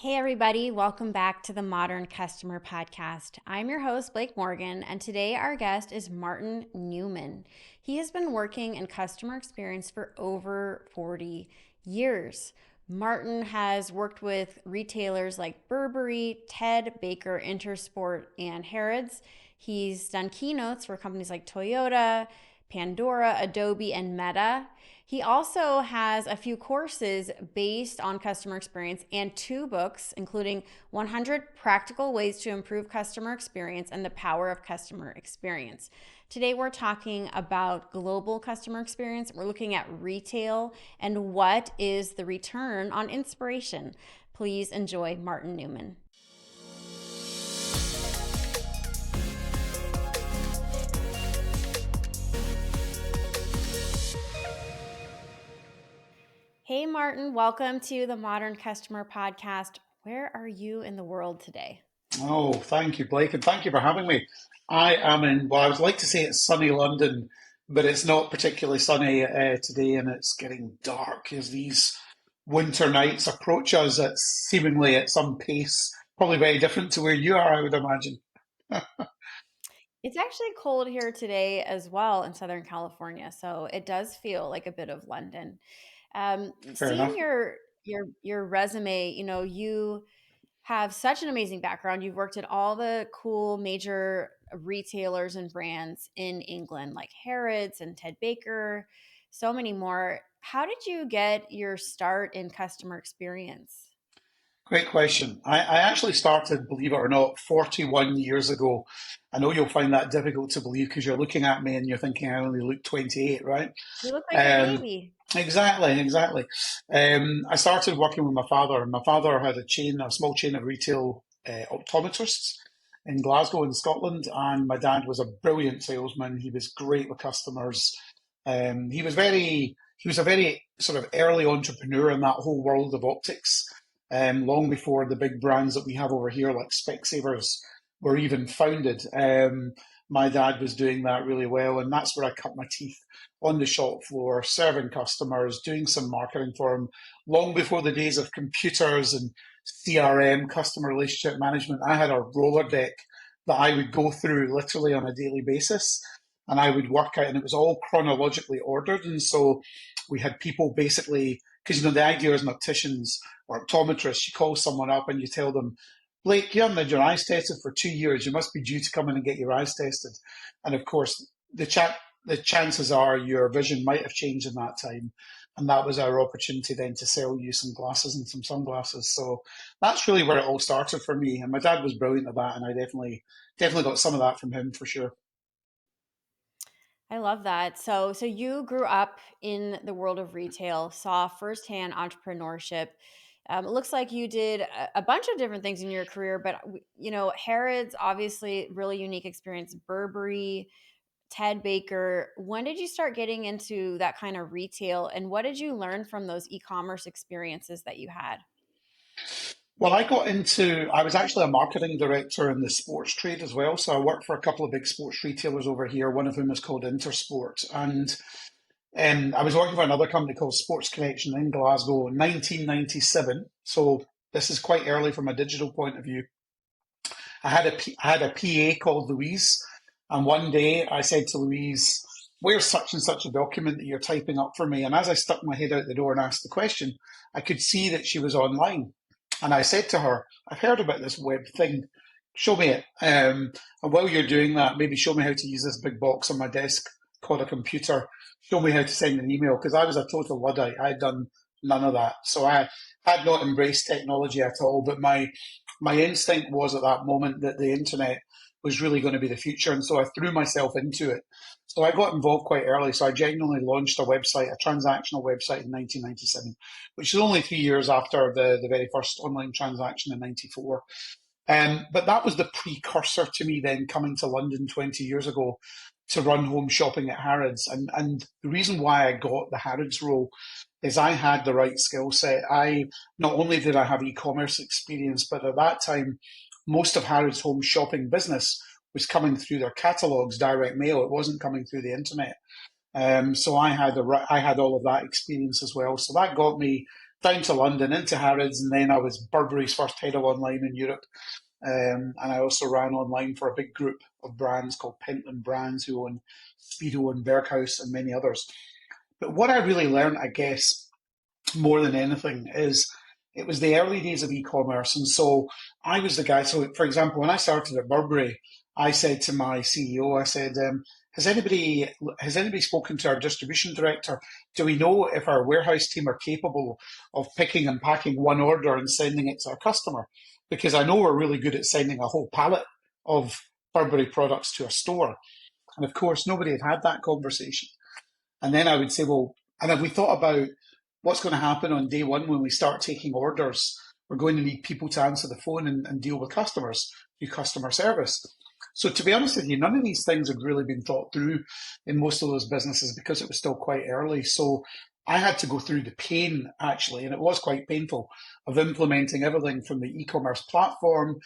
Hey, everybody, welcome back to the Modern Customer Podcast. I'm your host, Blake Morgan, and today our guest is Martin Newman. He has been working in customer experience for over 40 years. Martin has worked with retailers like Burberry, Ted Baker, Intersport, and Harrods. He's done keynotes for companies like Toyota, Pandora, Adobe, and Meta. He also has a few courses based on customer experience and two books, including 100 Practical Ways to Improve Customer Experience and The Power of Customer Experience. Today, we're talking about global customer experience. We're looking at retail and what is the return on inspiration. Please enjoy Martin Newman. Hey, Martin, welcome to the Modern Customer Podcast. Where are you in the world today? Oh, thank you, Blake, and thank you for having me. I am in, well, I would like to say it's sunny London, but it's not particularly sunny today, and it's getting dark as these winter nights approach us seemingly at some pace, probably very different to where you are, I would imagine. It's actually cold here today as well in Southern California, so it does feel like a bit of London. Fair Seeing enough. your resume, you have such an amazing background. You've worked at all the cool major retailers and brands in England, like Harrods and Ted Baker, so many more. How did you get your start in customer experience? Great question. I actually started, believe it or not, 41 years ago. I know you'll find that difficult to believe because you're looking at me and you're thinking I only look 28, right? You look like a Um, baby. exactly. I started working with my father, and my father had a small chain of retail optometrists in Glasgow in Scotland, and my dad was a brilliant salesman. He was great with customers. He was a very sort of early entrepreneur in that whole world of optics, long before the big brands that we have over here, like Specsavers, were even founded. My dad was doing that really well, and that's where I cut my teeth on the shop floor, serving customers, doing some marketing for them. Long before the days of computers and CRM, customer relationship management, I had a Rolodeck that I would go through literally on a daily basis. And I would work out, and it was all chronologically ordered. And so we had people basically, because the idea as an opticians or optometrists, you call someone up and you tell them, Blake, you haven't had your eyes tested for 2 years. You must be due to come in and get your eyes tested. And of course, the chances are your vision might have changed in that time. And that was our opportunity then to sell you some glasses and some sunglasses. So that's really where it all started for me. And my dad was brilliant at that, and I definitely got some of that from him for sure. I love that. So you grew up in the world of retail, saw firsthand entrepreneurship. It looks like you did a bunch of different things in your career, but Harrods obviously really unique experience. Burberry, Ted Baker. When did you start getting into that kind of retail, and what did you learn from those e-commerce experiences that you had? Well, I was actually a marketing director in the sports trade as well. So I worked for a couple of big sports retailers over here. One of them is called Intersport. And I was working for another company called Sports Connection in Glasgow in 1997. So this is quite early from a digital point of view. I had a PA called Louise. And one day I said to Louise, where's such and such a document that you're typing up for me? And as I stuck my head out the door and asked the question, I could see that she was online. And I said to her, I've heard about this web thing. Show me it. And while you're doing that, maybe show me how to use this big box on my desk called a computer. Show me how to send an email because I was a total Luddite. I had done none of that. So I had not embraced technology at all. But my instinct was at that moment that the internet was really going to be the future. And so I threw myself into it. So I got involved quite early. So I genuinely launched a transactional website in 1997, which is only 3 years after the very first online transaction in 94. But that was the precursor to me then coming to London 20 years ago to run home shopping at Harrods. And the reason why I got the Harrods role is I had the right skill set. I not only did I have e-commerce experience, but at that time, most of Harrods' home shopping business was coming through their catalogs, direct mail. It wasn't coming through the internet. So I had all of that experience as well. So that got me down to London, into Harrods, and then I was Burberry's first head of online in Europe. And I also ran online for a big group of brands called Pentland Brands, who own Speedo and Berghaus and many others. But what I really learned, I guess, more than anything is it was the early days of e-commerce. And so I was the guy. So, for example, when I started at Burberry, I said to my CEO, I said, has anybody spoken to our distribution director? Do we know if our warehouse team are capable of picking and packing one order and sending it to our customer? Because I know we're really good at sending a whole pallet of Burberry products to a store. And of course, nobody had that conversation. And then I would say, well, and have we thought about what's going to happen on day one when we start taking orders? We're going to need people to answer the phone and deal with customers, do customer service. So to be honest with you, none of these things had really been thought through in most of those businesses because it was still quite early. So I had to go through the pain, actually, and it was quite painful, of implementing everything from the e-commerce platform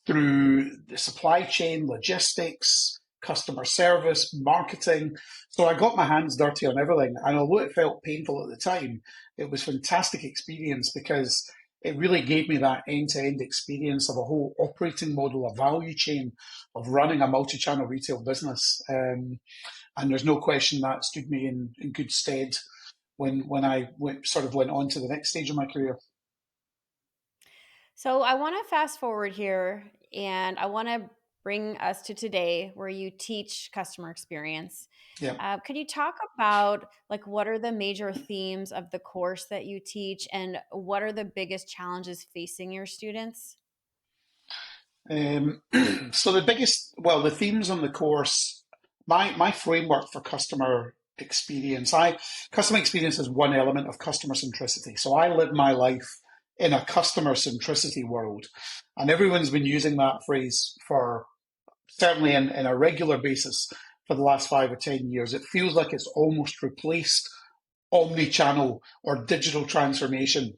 through the supply chain, logistics, customer service, marketing. So I got my hands dirty on everything. And although it felt painful at the time, it was a fantastic experience because it really gave me that end-to-end experience of a whole operating model, a value chain of running a multi-channel retail business. And there's no question that stood me in good stead when I went on to the next stage of my career. So I want to fast forward here and I want to bring us to today where you teach customer experience. Yeah. Could you talk about like what are the major themes of the course that you teach and what are the biggest challenges facing your students? Um, so the themes on the course, my framework for customer experience is one element of customer centricity. So I live my life in a customer centricity world, and everyone's been using that phrase for certainly in a regular basis for the last 5 or 10 years. It feels like it's almost replaced omni-channel or digital transformation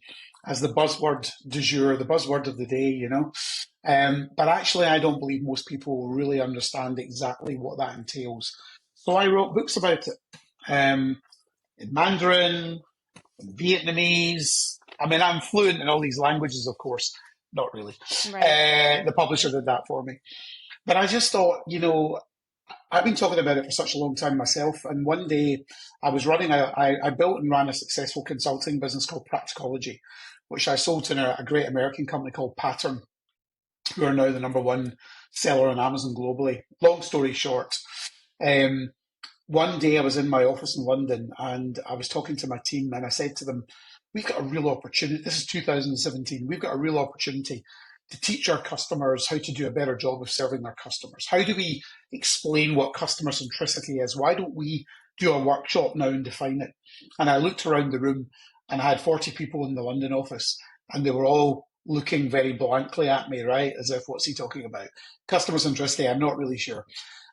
as the buzzword du jour, the buzzword of the day. But actually, I don't believe most people really understand exactly what that entails. So I wrote books about it in Mandarin, in Vietnamese. I mean, I'm fluent in all these languages, of course. Not really. Right. The publisher did that for me. But I just thought, I've been talking about it for such a long time myself. And one day I was I built and ran a successful consulting business called Practicology, which I sold to a great American company called Pattern, who are now the number one seller on Amazon globally. Long story short, um, one day I was in my office in London and I was talking to my team and I said to them, we've got a real opportunity. This is 2017. We've got a real opportunity to teach our customers how to do a better job of serving their customers. How do we explain what customer centricity is? Why don't we do a workshop now and define it? And I looked around the room and I had 40 people in the London office and they were all looking very blankly at me, right? As if, what's he talking about? Customer centricity, I'm not really sure.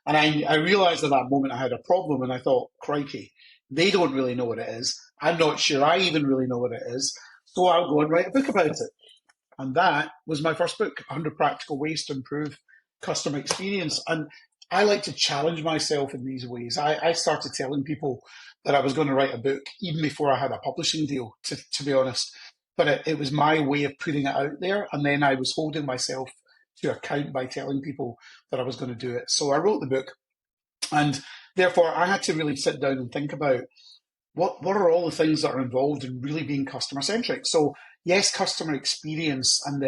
And I realized at that moment I had a problem and I thought, crikey, they don't really know what it is. I'm not sure I even really know what it is. So I'll go and write a book about it. And that was my first book, 100 Practical Ways to Improve Customer Experience. And I like to challenge myself in these ways. I started telling people that I was going to write a book even before I had a publishing deal, to be honest. But it was my way of putting it out there. And then I was holding myself to account by telling people that I was going to do it. So I wrote the book. And therefore, I had to really sit down and think about what are all the things that are involved in really being customer centric. So yes, customer experience and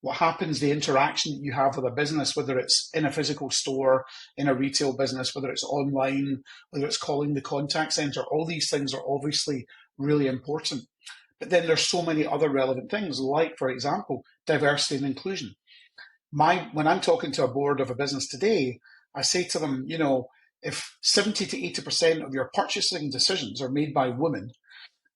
what happens, the interaction that you have with a business, whether it's in a physical store, in a retail business, whether it's online, whether it's calling the contact center, all these things are obviously really important. But then there's so many other relevant things, like, for example, diversity and inclusion. When I'm talking to a board of a business today, I say to them, if 70 to 80% of your purchasing decisions are made by women,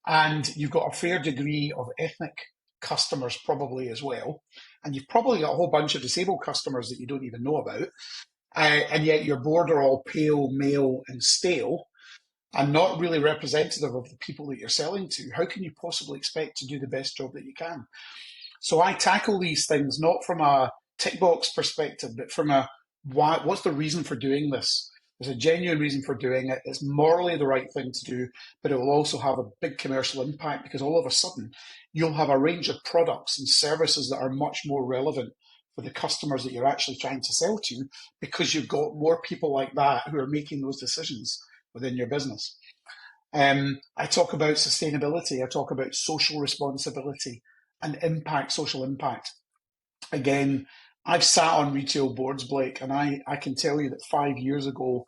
and you've got a fair degree of ethnic customers probably as well, and you've probably got a whole bunch of disabled customers that you don't even know about, and yet your board are all pale, male, and stale, and not really representative of the people that you're selling to, how can you possibly expect to do the best job that you can? So I tackle these things not from a tick box perspective, but from what's the reason for doing this? There's a genuine reason for doing it. It's morally the right thing to do, but it will also have a big commercial impact because all of a sudden you'll have a range of products and services that are much more relevant for the customers that you're actually trying to sell to because you've got more people like that who are making those decisions within your business. I talk about sustainability. I talk about social responsibility and impact, social impact. Again, I've sat on retail boards, Blake, and I can tell you that 5 years ago,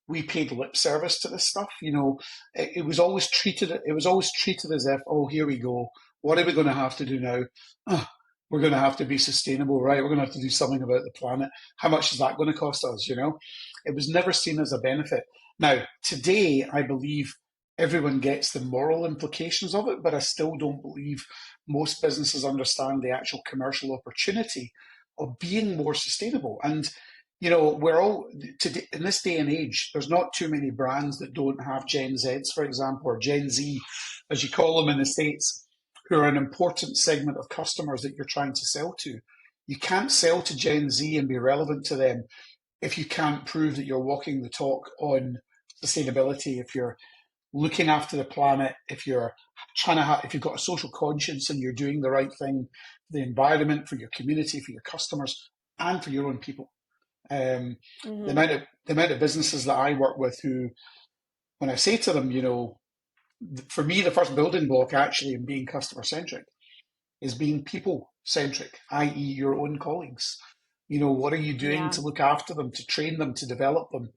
we paid lip service to this stuff. It was always treated as if, oh, here we go. What are we going to have to do now? Oh, we're going to have to be sustainable, right? We're going to have to do something about the planet. How much is that going to cost us? It was never seen as a benefit. Now, today, I believe everyone gets the moral implications of it, but I still don't believe most businesses understand the actual commercial opportunity of being more sustainable. And we're all today in this day and age. There's not too many brands that don't have Gen Zs, for example, or Gen Z, as you call them in the States, who are an important segment of customers that you're trying to sell to. You can't sell to Gen Z and be relevant to them if you can't prove that you're walking the talk on sustainability, if you're looking after the planet, if you're if you've got a social conscience and you're doing the right thing for the environment, for your community, for your customers, and for your own people. The Mm-hmm. amount of businesses that I work with who, when I say to them, for me, the first building block actually in being customer centric is being people centric, i.e., your own colleagues. What are you doing Yeah. to look after them, to train them, to develop them,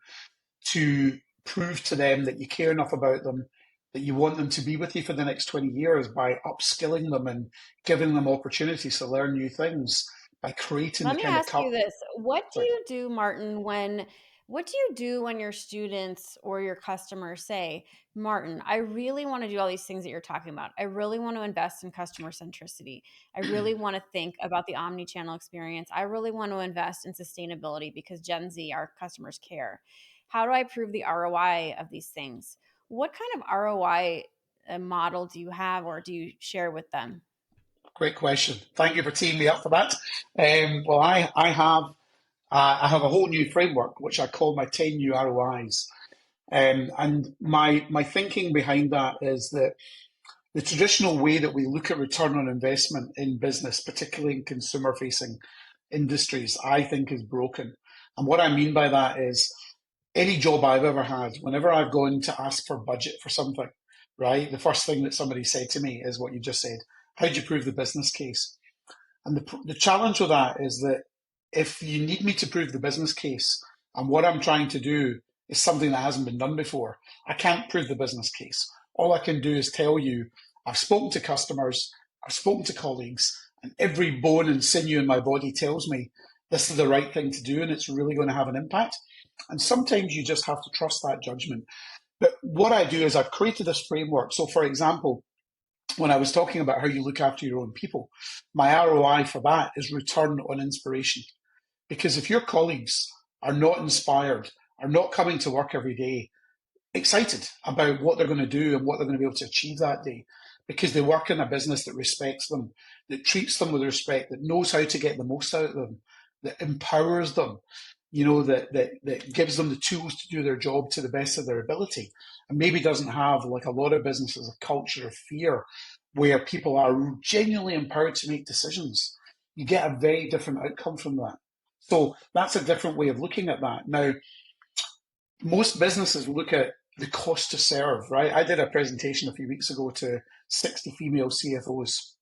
to prove to them that you care enough about them, that you want them to be with you for the next 20 years by upskilling them and giving them opportunities to learn new things, by creating the Let me kind of ask culture. you this. What do Sorry. you do, Martin, what do you do when your students or your customers say, Martin, I really want to do all these things that you're talking about. I really want to invest in customer centricity. I really want to think about the omni-channel experience. I really want to invest in sustainability because Gen Z, our customers care. How do I prove the ROI of these things? What kind of ROI model do you have or do you share with them? Great question. Thank you for teeing me up for that. Well, I have a whole new framework which I call my 10 new ROIs. And my thinking behind that is that the traditional way that we look at return on investment in business, particularly in consumer facing industries, I think is broken. And what I mean by that is any job I've ever had, whenever I've gone to ask for budget for something, right, the first thing that somebody said to me is what you just said. How do you prove the business case? And the challenge with that is that if you need me to prove the business case and what I'm trying to do is something that hasn't been done before, I can't prove the business case. All I can do is tell you I've spoken to customers, I've spoken to colleagues, and every bone and sinew in my body tells me this is the right thing to do and it's really going to have an impact. And sometimes you just have to trust that judgment. But what I do is I've created this framework. So, for example, when I was talking about how you look after your own people, my ROI for that is return on inspiration. Because if your colleagues are not inspired, are not coming to work every day excited about what they're going to do and what they're going to be able to achieve that day, because they work in a business that respects them, that treats them with respect, that knows how to get the most out of them, that empowers them, that gives them the tools to do their job to the best of their ability, and maybe doesn't have, like a lot of businesses, a culture of fear where people are genuinely empowered to make decisions. You get a very different outcome from that. So that's a different way of looking at that. Now, most businesses look at the cost to serve, right? I did a presentation a few weeks ago to 60 female CFOs,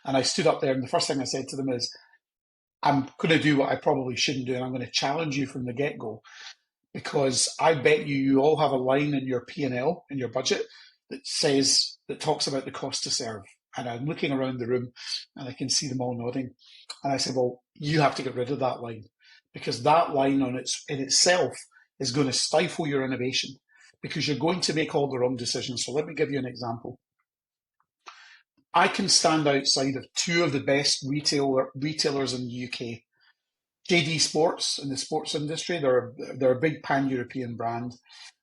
and I stood up there, and the first thing I said to them is, I'm going to do what I probably shouldn't do, and I'm going to challenge you from the get go, because I bet you all have a line in your P&L, in your budget, that talks about the cost to serve. And I'm looking around the room, and I can see them all nodding. And I said, well, you have to get rid of that line, because that line in itself is going to stifle your innovation, because you're going to make all the wrong decisions. So let me give you an example. I can stand outside of two of the best retailers in the UK. JD Sports, in the sports industry, they're a big pan-European brand,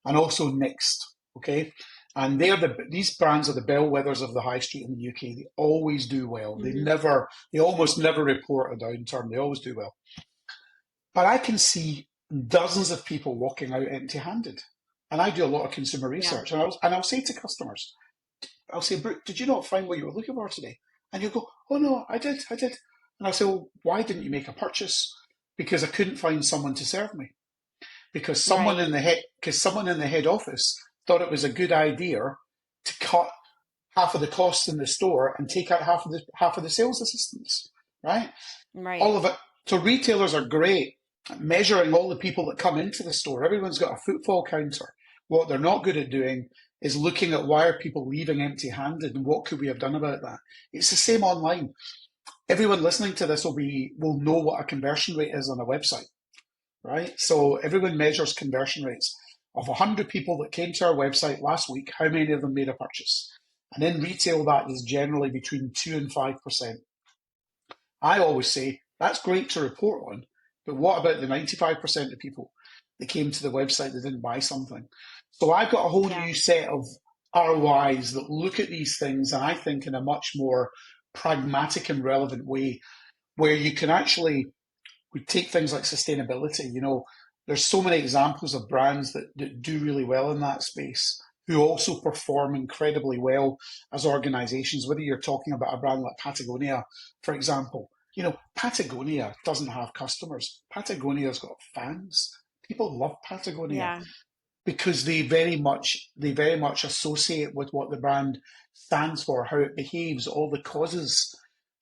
and also Next. Okay, and these brands are the bellwethers of the high street in the UK. They always do well. Mm-hmm. They almost never report a downturn. They always do well. But I can see dozens of people walking out empty-handed. And I do a lot of consumer Yeah. research, and I'll say to customers, I'll say, Brooke, did you not find what you were looking for today? And you'll go, oh no, I did. And I'll say, well, why didn't you make a purchase? Because I couldn't find someone to serve me. Right. Because someone in the head office thought it was a good idea to cut half of the costs in the store and take out half of the sales assistants, right? Right. All of it. So retailers are great at measuring all the people that come into the store. Everyone's got a footfall counter. What they're not good at doing is looking at why are people leaving empty-handed and what could we have done about that. It's the same online. Everyone listening to this will know what a conversion rate is on a website, right? So everyone measures conversion rates. Of 100 people that came to our website last week, how many of them made a purchase? And in retail, that is generally between 2 and 5%. I always say that's great to report on, but what about the 95% of people that came to the website that didn't buy something? So I've got a whole Yeah. new set of ROIs that look at these things, and I think in a much more pragmatic and relevant way, where you can actually we take things like sustainability. There's so many examples of brands that do really well in that space who also perform incredibly well as organizations, whether you're talking about a brand like Patagonia, for example. Patagonia doesn't have customers. Patagonia's got fans. People love Patagonia Yeah. because they very much associate with what the brand stands for, how it behaves, all the causes,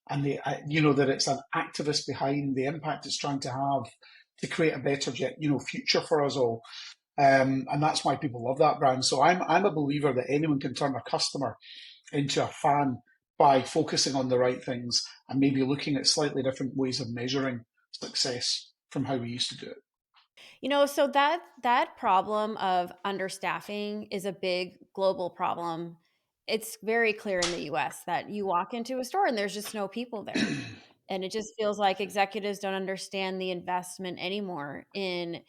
and that it's an activist behind the impact it's trying to have to create a better future for us all. And that's why people love that brand. So I'm a believer that anyone can turn a customer into a fan by focusing on the right things and maybe looking at slightly different ways of measuring success from how we used to do it. So that problem of understaffing is a big global problem. It's very clear in the US that you walk into a store and there's just no people there. And it just feels like executives don't understand the investment anymore in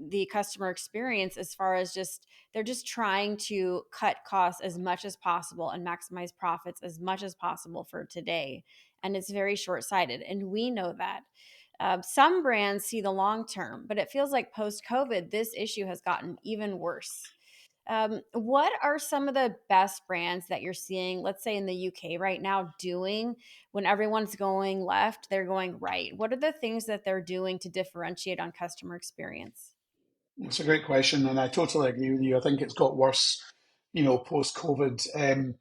the customer experience, as far as just they're just trying to cut costs as much as possible and maximize profits as much as possible for today. And it's very short-sighted. And we know that. Some brands see the long term, but it feels like post COVID, this issue has gotten even worse. What are some of the best brands that you're seeing, let's say in the UK right now, doing when everyone's going left, they're going right? What are the things that they're doing to differentiate on customer experience? It's a great question, and I totally agree with you. I think it's got worse, post COVID.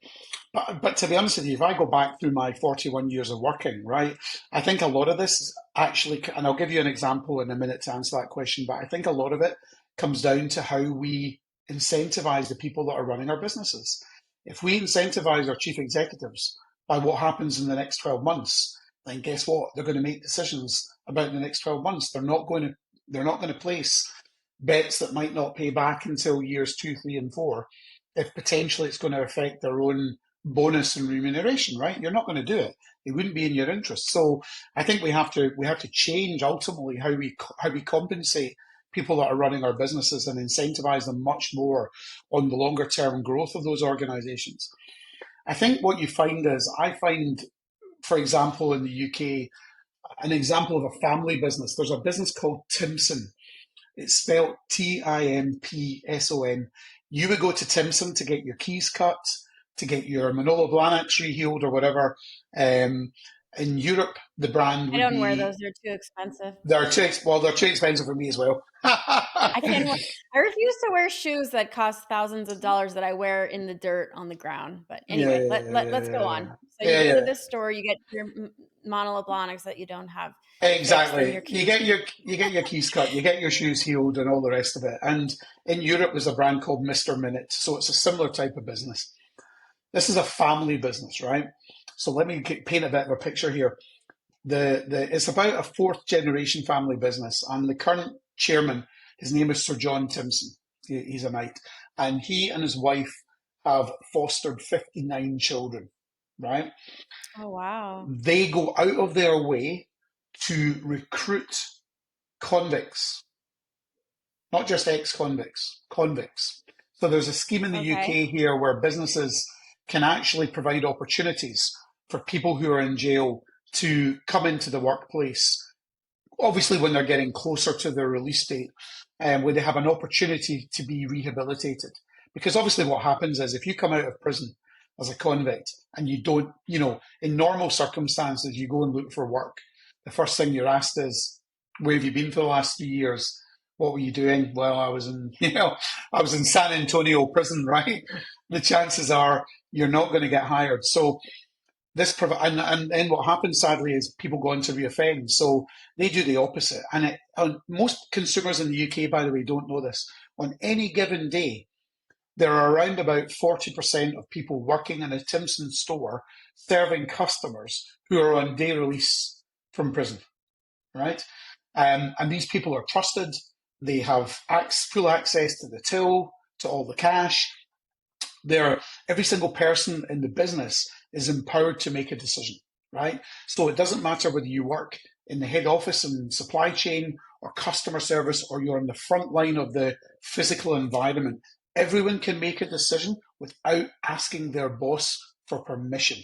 But to be honest with you, if I go back through my 41 years of working, right, I think a lot of this actually, and I'll give you an example in a minute to answer that question, but I think a lot of it comes down to how we incentivize the people that are running our businesses. If we incentivize our chief executives by what happens in the next 12 months, then guess what? They're going to make decisions about the next 12 months. They're not going to place bets that might not pay back until years 2, 3, and 4, if potentially it's going to affect their own bonus and remuneration, right? You're not going to do it. It wouldn't be in your interest. So I think we have to change ultimately how we compensate people that are running our businesses and incentivize them much more on the longer term growth of those organizations. I think what you find is I find, for example, in the UK, an example of a family business. There's a business called Timson. It's spelled Timpson. You would go to Timson to get your keys cut, to get your Manolo Blahnik tree healed or whatever. Um, in Europe, the brand I would don't wear be those, they're too expensive. they're too expensive for me as well. I can't wear I refuse to wear shoes that cost thousands of dollars that I wear in the dirt on the ground. But Yeah, anyway, yeah, yeah, let's go yeah, on. yeah, So you yeah, go to yeah. this store, you get your monoblonics that you don't have fixed and your Exactly. You keys. get your keys cut, you get your shoes healed, and all the rest of it. And in Europe, there's a brand called Mister Minute, so it's a similar type of business. This is a family business, right? So let me paint a bit of a picture here. It's about a fourth generation family business, and the current chairman, his name is Sir John Timson. He's a knight, and he and his wife have fostered 59 children. Right? Oh, wow. They go out of their way to recruit convicts, not just ex-convicts, convicts. So there's a scheme in the Okay. UK here where businesses can actually provide opportunities for people who are in jail to come into the workplace obviously when they're getting closer to their release date, where they have an opportunity to be rehabilitated. Because obviously what happens is if you come out of prison as a convict and you don't, in normal circumstances, you go and look for work. The first thing you're asked is, where have you been for the last 3 years? What were you doing? Well, I was in, I was in San Antonio prison, right? The chances are you're not going to get hired. So and then what happens sadly is people go on to reoffend. So they do the opposite. And most consumers in the UK, by the way, don't know this. On any given day, there are around about 40% of people working in a Timson store serving customers who are on day release from prison, right? And these people are trusted. They have full access to the till, to all the cash. Every single person in the business is empowered to make a decision, right? So it doesn't matter whether you work in the head office and supply chain or customer service, or you're on the front line of the physical environment. Everyone can make a decision without asking their boss for permission.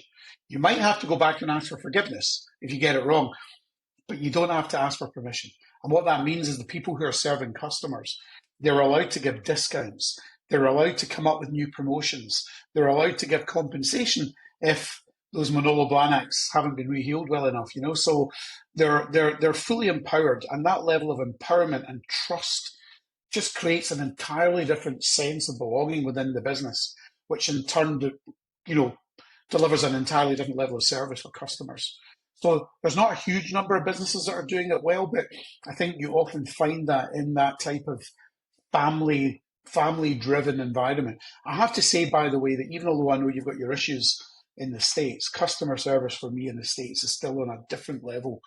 You might have to go back and ask for forgiveness if you get it wrong, but you don't have to ask for permission. And what that means is the people who are serving customers, they're allowed to give discounts. They're allowed to come up with new promotions. They're allowed to give compensation if those Manolo Blahniks haven't been rehealed well enough, So they're fully empowered, and that level of empowerment and trust just creates an entirely different sense of belonging within the business, which in turn, delivers an entirely different level of service for customers. So there's not a huge number of businesses that are doing it well, but I think you often find that in that type of family driven environment. I have to say, by the way, that even although I know you've got your issues in the States, customer service for me in the States is still on a different level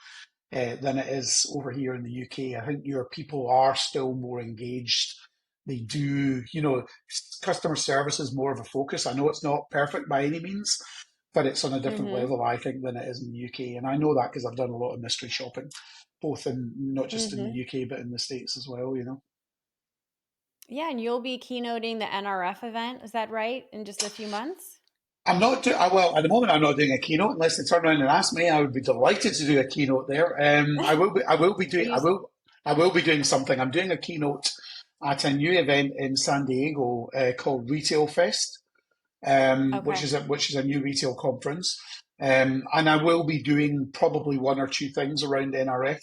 than it is over here in the UK. I think your people are still more engaged. They do, customer service is more of a focus. I know it's not perfect by any means, but it's on a different Mm-hmm. level, I think, than it is in the UK. And I know that because I've done a lot of mystery shopping, both in not just in the Mm-hmm. UK, but in the States as well. Yeah, and you'll be keynoting the NRF event, is that right? In just a few months? I'm not doing well at the moment. I'm not doing a keynote unless they turn around and ask me. I would be delighted to do a keynote there. I will be. I will be Are doing. you I will be doing something. I'm doing a keynote at a new event in San Diego called Retail Fest, which okay? is a new retail conference. And I will be doing probably one or two things around NRF,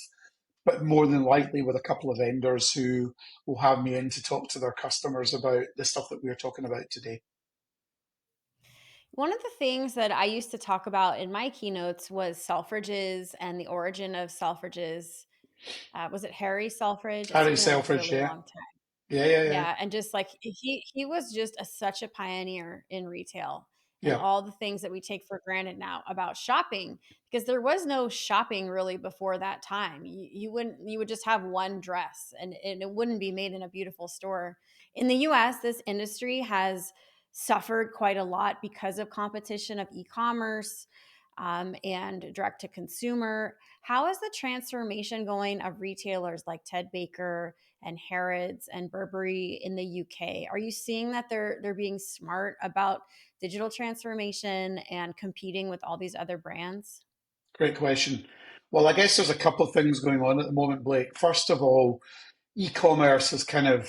but more than likely with a couple of vendors who will have me in to talk to their customers about the stuff that we're talking about today. One of the things that I used to talk about in my keynotes was Selfridges and the origin of Selfridges. Was it Harry Selfridge? It's Harry been a Selfridge, really yeah, long time. yeah, yeah, yeah, Yeah, and just like he was just such a pioneer in retail and yeah. all the things that we take for granted now about shopping, because there was no shopping really before that time. You would just have one dress, and it wouldn't be made in a beautiful store. In the US, this industry has suffered quite a lot because of competition of e-commerce, and direct to consumer. How is the transformation going of retailers like Ted Baker and Harrods and Burberry in the UK? Are you seeing that they're being smart about digital transformation and competing with all these other brands? Great question. Well, I guess there's a couple of things going on at the moment, Blake. First of all, e-commerce has kind of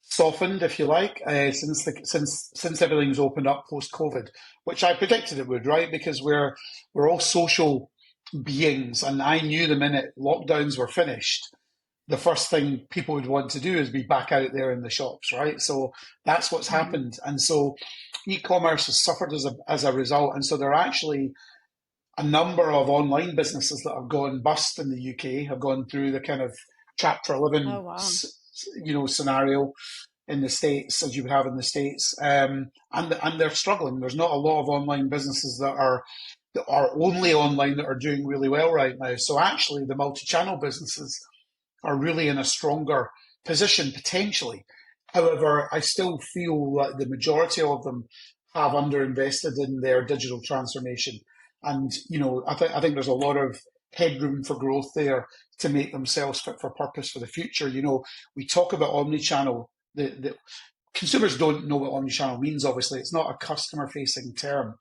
softened, if you like, since everything's opened up post COVID, which I predicted it would, right? Because we're all social beings, and I knew the minute lockdowns were finished, the first thing people would want to do is be back out there in the shops, right? So that's what's Mhm. happened, and so e-commerce has suffered as a result, and so there are actually a number of online businesses that have gone bust in the UK, have gone through the kind of Chapter Oh 11, wow. scenario in the States, as you would have in the States, and they're struggling. There's not a lot of online businesses that are only online that are doing really well right now. So actually, the multi-channel businesses are really in a stronger position potentially. However, I still feel that the majority of them have underinvested in their digital transformation, and I think there's a lot of headroom for growth there to make themselves fit for purpose for the future. We talk about omni-channel. The consumers don't know what omni-channel means. Obviously, it's not a customer-facing term,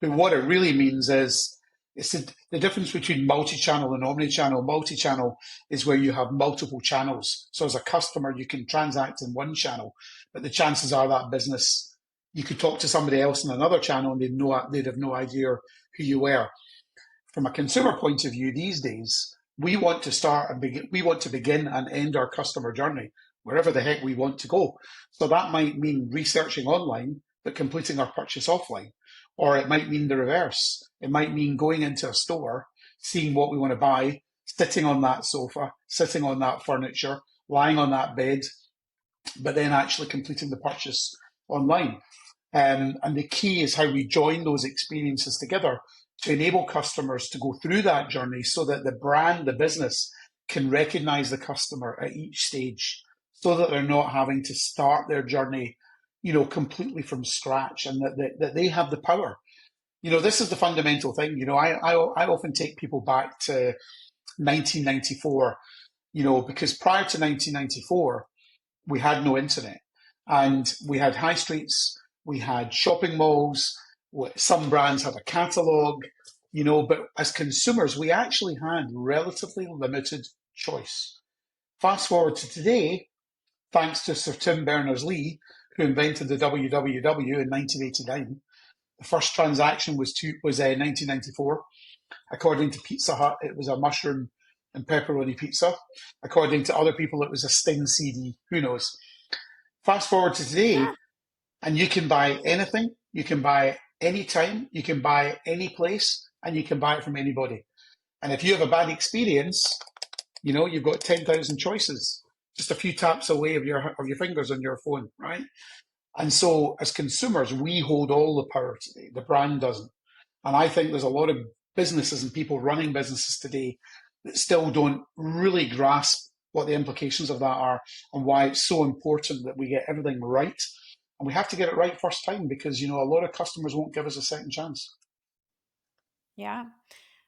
but what it really means is it's the difference between multi-channel and omni-channel. Multi-channel is where you have multiple channels. So as a customer, you can transact in one channel, but the chances are that business, you could talk to somebody else in another channel and they'd have no idea who you were. From a consumer point of view these days, we want to begin and end our customer journey wherever the heck we want to go. So that might mean researching online, but completing our purchase offline. Or it might mean the reverse. It might mean going into a store, seeing what we want to buy, sitting on that sofa, sitting on that furniture, lying on that bed, but then actually completing the purchase online. And the key is how we join those experiences together to enable customers to go through that journey so that the brand, the business, can recognize the customer at each stage so that they're not having to start their journey, completely from scratch, and that they have the power. This is the fundamental thing. I often take people back to 1994, because prior to 1994, we had no internet, and we had high streets, we had shopping malls, some brands had a catalogue, but as consumers, we actually had relatively limited choice. Fast forward to today, thanks to Sir Tim Berners-Lee, who invented the WWW in 1989. The first transaction was 1994. According to Pizza Hut, it was a mushroom and pepperoni pizza. According to other people, it was a Sting CD. Who knows? Fast forward to today, and you can buy anything. You can buy anytime. You can buy any place, and you can buy it from anybody. And if you have a bad experience, you've got 10,000 choices, just a few taps away of your fingers on your phone, right? And so as consumers, we hold all the power today. The brand doesn't. And I think there's a lot of businesses and people running businesses today that still don't really grasp what the implications of that are and why it's so important that we get everything right. And we have to get it right first time because, a lot of customers won't give us a second chance. Yeah,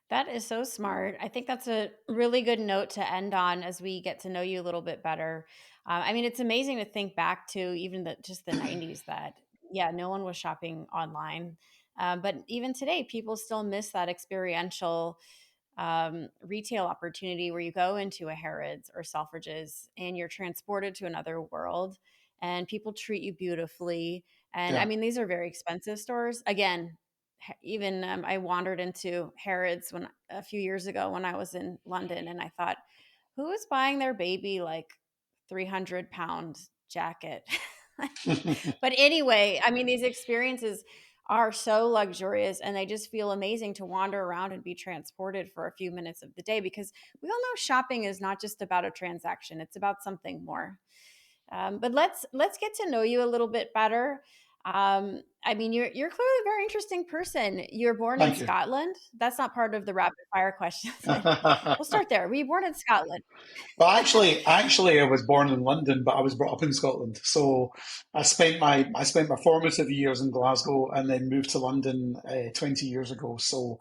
that is so smart. I think that's a really good note to end on as we get to know you a little bit better. It's amazing to think back to even just the 90s that, yeah, no one was shopping online. But even today, people still miss that experiential retail opportunity where you go into a Harrods or Selfridges and you're transported to another world and people treat you beautifully. And Yeah. these are very expensive stores. Again, even I wandered into Harrods a few years ago when I was in London, and I thought, who is buying their baby like 300-pound jacket? But anyway, these experiences are so luxurious and they just feel amazing to wander around and be transported for a few minutes of the day because we all know shopping is not just about a transaction, it's about something more. But let's get to know you a little bit better. You're clearly a very interesting person. You're born in Thank you. Scotland. That's not part of the rapid fire questions. We'll start there. Were you born in Scotland? Well, actually, I was born in London, but I was brought up in Scotland. So I spent my formative years in Glasgow and then moved to London 20 years ago. So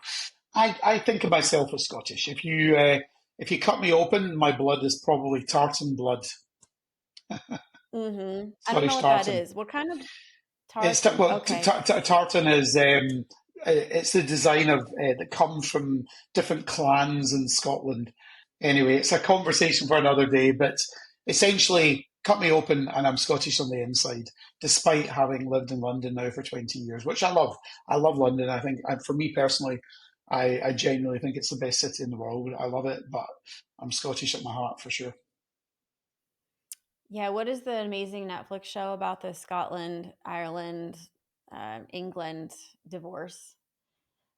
I think of myself as Scottish. If you cut me open, my blood is probably tartan blood, I don't know Scottish what that tartan. is. What kind of It's tartan? well, Okay. tartan is it's the design of that comes from different clans in Scotland. Anyway, it's a conversation for another day. But essentially, cut me open, and I'm Scottish on the inside, despite having lived in London now for 20 years, which I love. I love London. I think, for me personally, I genuinely think it's the best city in the world. I love it, but I'm Scottish at my heart for sure. Yeah, what is the amazing Netflix show about the Scotland, Ireland, England divorce?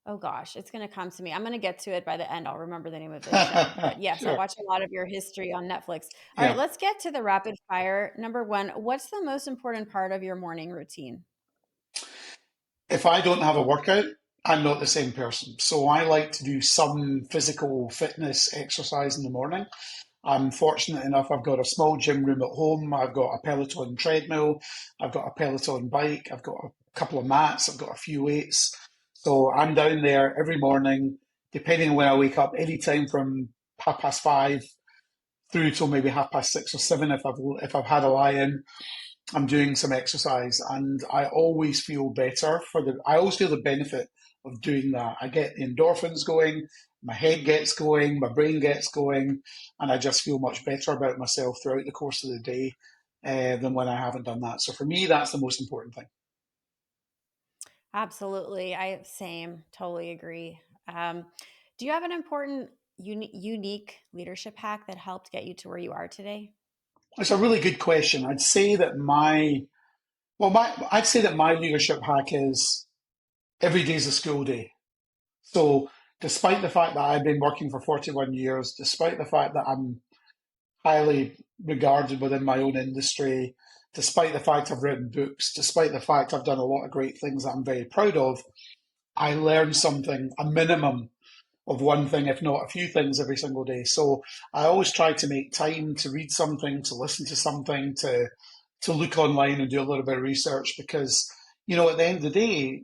Oh gosh, it's going to come to me. I'm going to get to it by the end. I'll remember the name of this show. But yes, I Sure. watch a lot of your history on Netflix. All right, Yeah. let's get to the rapid fire. Number one, what's the most important part of your morning routine? If I don't have a workout, I'm not the same person. So I like to do some physical fitness exercise in the morning. I'm fortunate enough, I've got a small gym room at home. I've got a Peloton treadmill. I've got a Peloton bike. I've got a couple of mats. I've got a few weights. So I'm down there every morning, depending on when I wake up, anytime from 5:30 through till maybe 6:30 or 7 if I've had a lie in. I'm doing some exercise, and I always feel better I always feel the benefit of doing that. I get the endorphins going, my head gets going, my brain gets going, and I just feel much better about myself throughout the course of the day than when I haven't done that. So for me, that's the most important thing. Absolutely. I same, totally agree. Do you have an important unique leadership hack that helped get you to where you are today? It's a really good question. I'd say that my leadership hack is every day's a school day. So, despite the fact that I've been working for 41 years, despite the fact that I'm highly regarded within my own industry, despite the fact I've written books, despite the fact I've done a lot of great things that I'm very proud of, I learn something, a minimum of one thing, if not a few things every single day. So I always try to make time to read something, to listen to something, to look online and do a little bit of research because, at the end of the day,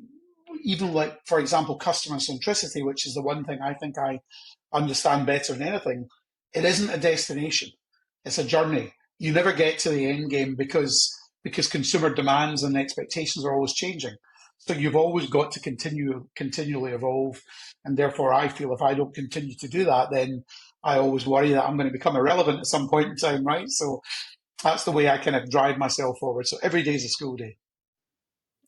even like, for example, customer centricity, which is the one thing I think I understand better than anything, it isn't a destination. It's a journey. You never get to the end game because consumer demands and expectations are always changing. So you've always got to continually evolve. And therefore I feel if I don't continue to do that, then I always worry that I'm going to become irrelevant at some point in time, right? So that's the way I kind of drive myself forward. So every day is a school day.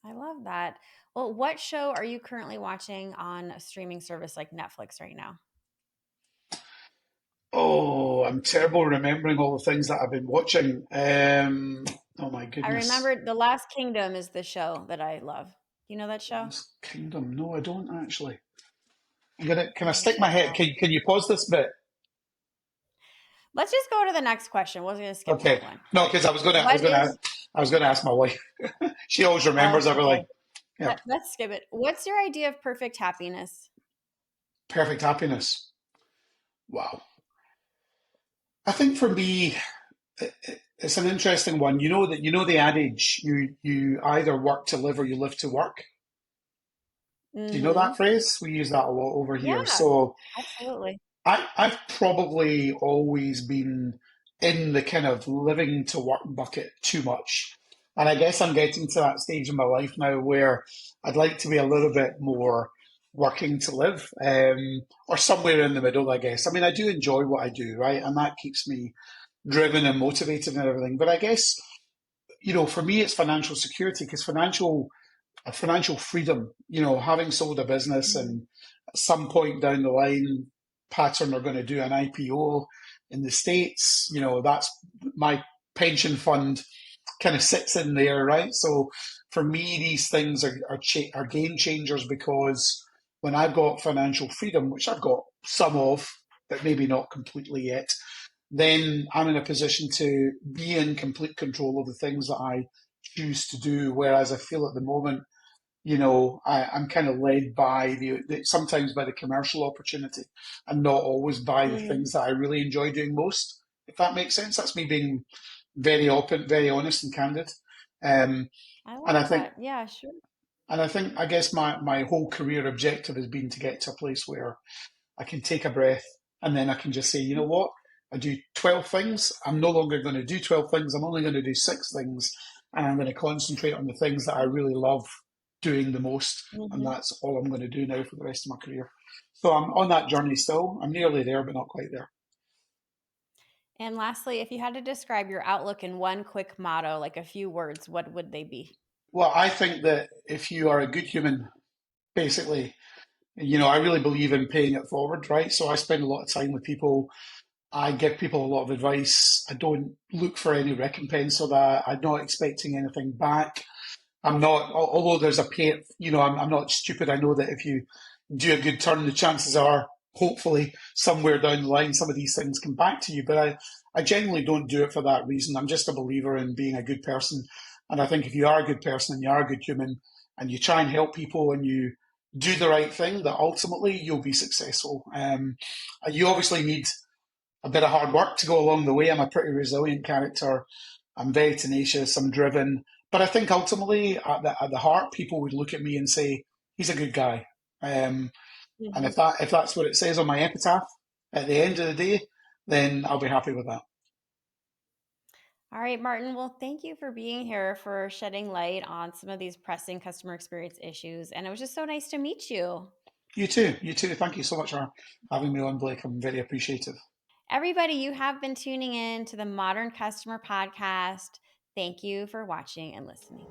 I love that. Well, what show are you currently watching on a streaming service like Netflix right now? Oh, I'm terrible remembering all the things that I've been watching. Oh my I goodness. remember The Last Kingdom is the show that I love. Do you know that show? Last Kingdom. No, I don't actually. Can I You should stick my check it head? out. Can you pause this bit? Let's just go to the next question. We're going to skip Okay. that one. No, because What is, I was gonna ask my wife. She always oh, remembers everything. okay. Yeah. Let's skip it. What's your idea of perfect happiness? Perfect happiness. Wow. I think for me, it's an interesting one. The adage, you either work to live or you live to work. Do you know Mm-hmm. that phrase? We use that a lot over here. Yeah, So absolutely. I've probably always been in the kind of living to work bucket too much. And I guess I'm getting to that stage in my life now where I'd like to be a little bit more working to live, or somewhere in the middle, I guess. I mean, I do enjoy what I do, right? And that keeps me driven and motivated and everything. But I guess, for me, it's financial security because financial freedom, having sold a business Mhm. and at some point down the line, Pattern are going to do an IPO in the States, that's my pension fund kind of sits in there, right? So for me, these things are game changers because when I've got financial freedom, which I've got some of, but maybe not completely yet, then I'm in a position to be in complete control of the things that I choose to do. Whereas I feel at the moment, I'm kind of led by sometimes by the commercial opportunity and not always by the Mhm. things that I really enjoy doing most. If that makes sense, that's me being very open, very honest and candid. Um, I and love I think, that. Yeah, sure. I guess my whole career objective has been to get to a place where I can take a breath and then I can just say, you know what? I do 12 things. I'm no longer going to do 12 things. I'm only going to do 6 things. And I'm going to concentrate on the things that I really love doing the most. And Mhm. that's all I'm going to do now for the rest of my career. So I'm on that journey still. I'm nearly there, but not quite there. And lastly, if you had to describe your outlook in one quick motto, like a few words, what would they be? Well, I think that if you are a good human, basically, I really believe in paying it forward, right? So I spend a lot of time with people. I give people a lot of advice. I don't look for any recompense for that. I'm not expecting anything back. I'm not, although there's a pay, I'm not stupid. I know that if you do a good turn, the chances are, hopefully, somewhere down the line, some of these things come back to you. But I genuinely don't do it for that reason. I'm just a believer in being a good person. And I think if you are a good person and you are a good human and you try and help people and you do the right thing, that ultimately you'll be successful. You obviously need a bit of hard work to go along the way. I'm a pretty resilient character. I'm very tenacious. I'm driven. But I think ultimately, at the heart, people would look at me and say, "He's a good guy." Um, and Mhm. if that's what it says on my epitaph at the end of the day, then I'll be happy with that. All right, Martin. Well, thank you for being here, for shedding light on some of these pressing customer experience issues. And it was just so nice to meet you. You too. You too. Thank you so much for having me on, Blake. I'm very appreciative. Everybody, you have been tuning in to the Modern Customer Podcast. Thank you for watching and listening.